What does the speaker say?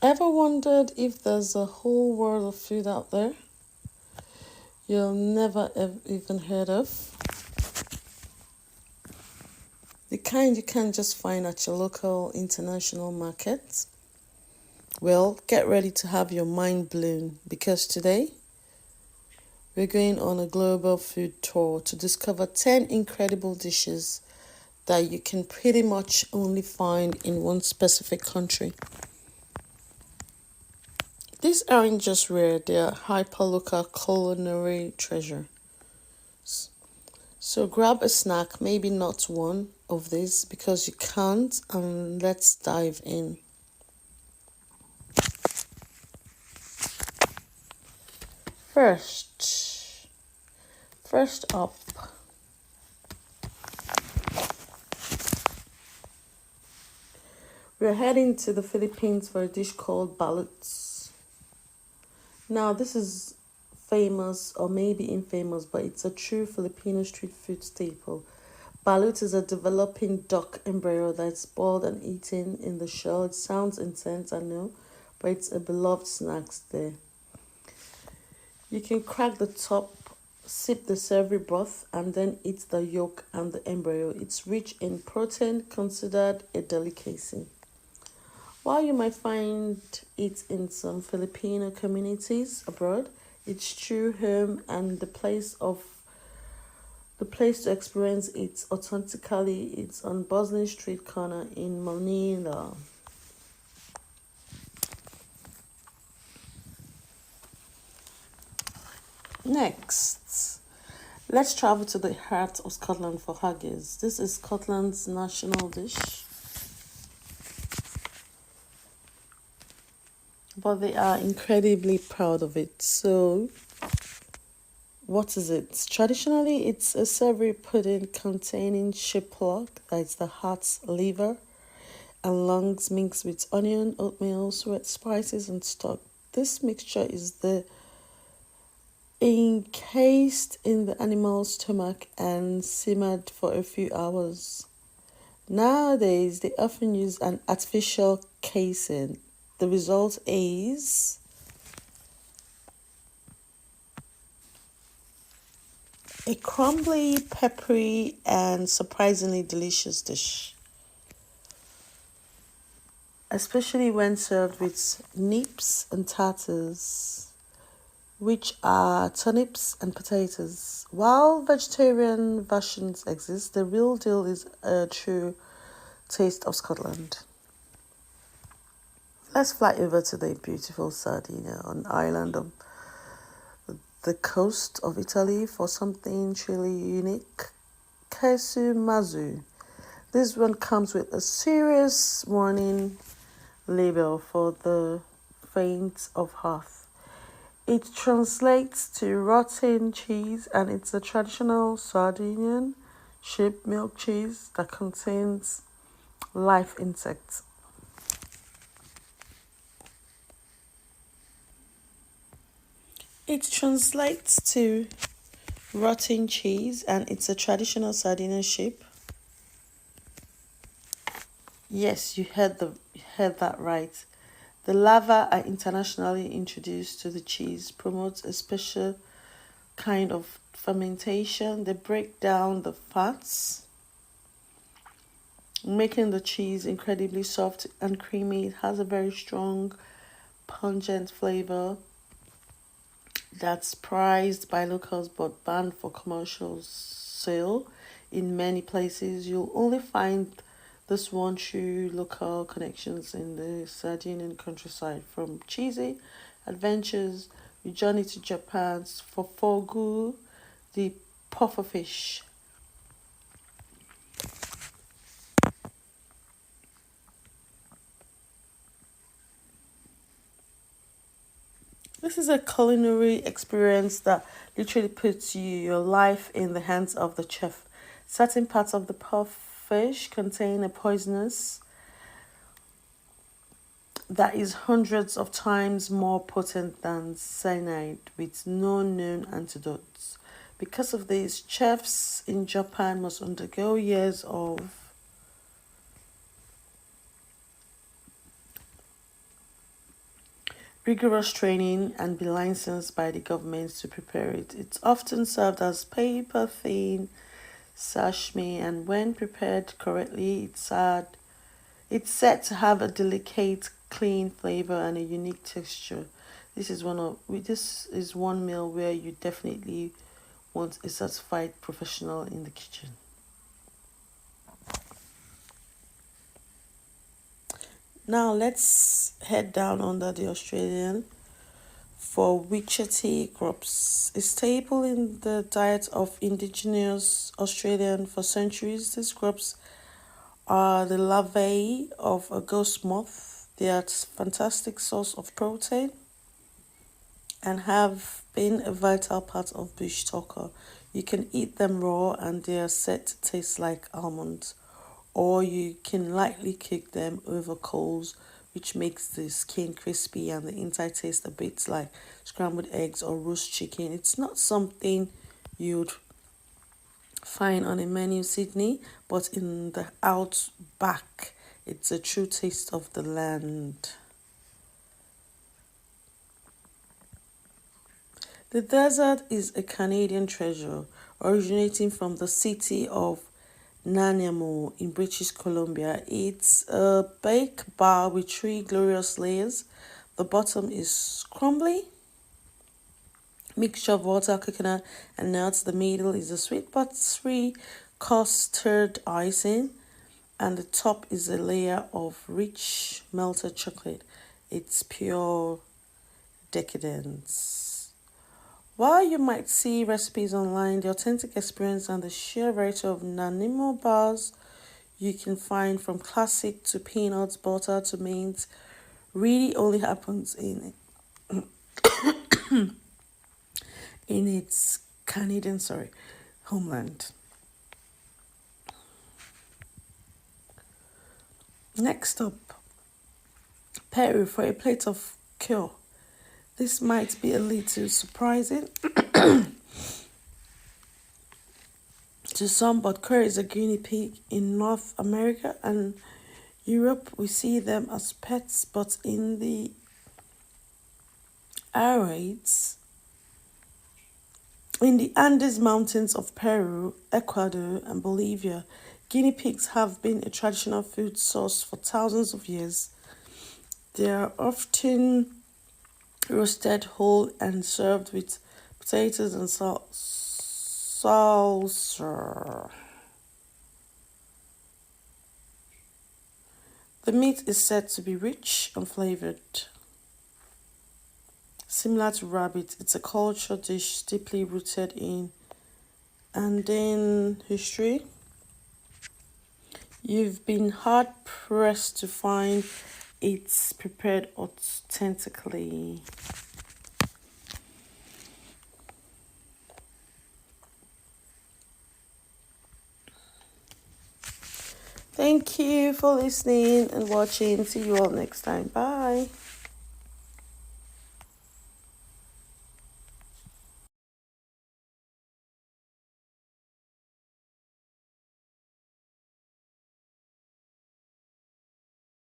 Ever wondered if there's a whole world of food out there you'll never even heard of? The kind you can't just find at your local international market? Well, get ready to have your mind blown because today we're going on a global food tour to discover 10 incredible dishes that you can pretty much only find in one specific country. These aren't just rare, they are hyperlocal culinary treasures. So grab a snack, maybe not one of these because you can't, and let's dive in. First, first up, we're heading to the Philippines for a dish called balut. Now, this is famous or maybe infamous, but it's a true Filipino street food staple. Balut is a developing duck embryo that's boiled and eaten in the shell. It sounds intense, I know, but it's a beloved snack there. You can crack the top, sip the savory broth, and then eat the yolk and the embryo. It's rich in protein, considered a delicacy. While you might find it in some Filipino communities abroad, it's true home and the place to experience it authentically. It's on bustling street corner in Manila. Next, let's travel to the heart of Scotland for haggis. This is Scotland's national dish, but they are incredibly proud of it. So, what is it? Traditionally, it's a savory pudding containing sheeplock, that's the heart's liver, and lungs mixed with onion, oatmeal, sweet spices, and stock. This mixture is the encased in the animal's stomach and simmered for a few hours. Nowadays, they often use an artificial casing. The result is a crumbly, peppery, and surprisingly delicious dish, especially when served with nips and tatters, which are turnips and potatoes. While vegetarian versions exist, the real deal is a true taste of Scotland. Let's fly over to the beautiful Sardinia, an island of the coast of Italy, for something truly unique. Queso Mazu. This one comes with a serious warning label for the faint of heart. It translates to rotten cheese, and it's a traditional Sardinian sheep milk cheese that contains live insects. It translates to rotten cheese, and it's a traditional Sardinian sheep. Yes, you heard that right. The larvae are internationally introduced to the cheese, promotes a special kind of fermentation. They break down the fats, making the cheese incredibly soft and creamy. It has a very strong, pungent flavor that's prized by locals but banned for commercial sale in many places. You'll only find this one true local connections in the Sardinian countryside. From cheesy adventures, we journey to Japan for fogu, the pufferfish. This is a culinary experience that literally puts your life in the hands of the chef. Certain parts of the pufferfish contain a poisonous that is hundreds of times more potent than cyanide with no known antidotes. Because of this, chefs in Japan must undergo years of rigorous training and be licensed by the government to prepare it. It's often served as paper thin sashimi, and when prepared correctly, it's said to have a delicate, clean flavor and a unique texture. This is one meal where you definitely want a certified professional in the kitchen. Now let's head down under the Australian for witchetty crops. A staple in the diet of indigenous Australian for centuries, these crops are the larvae of a ghost moth. They are a fantastic source of protein and have been a vital part of bush tucker. You can eat them raw and they are said to taste like almonds, or you can lightly cook them over coals, which makes the skin crispy and the inside taste a bit like scrambled eggs or roast chicken. It's not something you'd find on a menu in Sydney, but in the outback, it's a true taste of the land. The desert is a Canadian treasure originating from the city of Nanaimo in British Columbia. It's a baked bar with three glorious layers. The bottom is crumbly, mixture of water, coconut, and nuts. The middle is a sweet but sweet custard icing, and the top is a layer of rich melted chocolate. It's pure decadence. While you might see recipes online, the authentic experience and the sheer variety of Nanaimo bars you can find, from classic to peanuts, butter to mint, really only happens in its Canadian homeland. Next up, Peru for a plate of cure. This might be a little surprising to some, but curry is a guinea pig. In North America and Europe, we see them as pets, but in the Araids, in the Andes Mountains of Peru, Ecuador, and Bolivia, guinea pigs have been a traditional food source for thousands of years. They are often roasted whole and served with potatoes and salsa. The meat is said to be rich and flavored. Similar to rabbit, it's a culture dish deeply rooted in Andean history. You've been hard pressed to find it's prepared authentically. Thank you for listening and watching. See you all next time. Bye.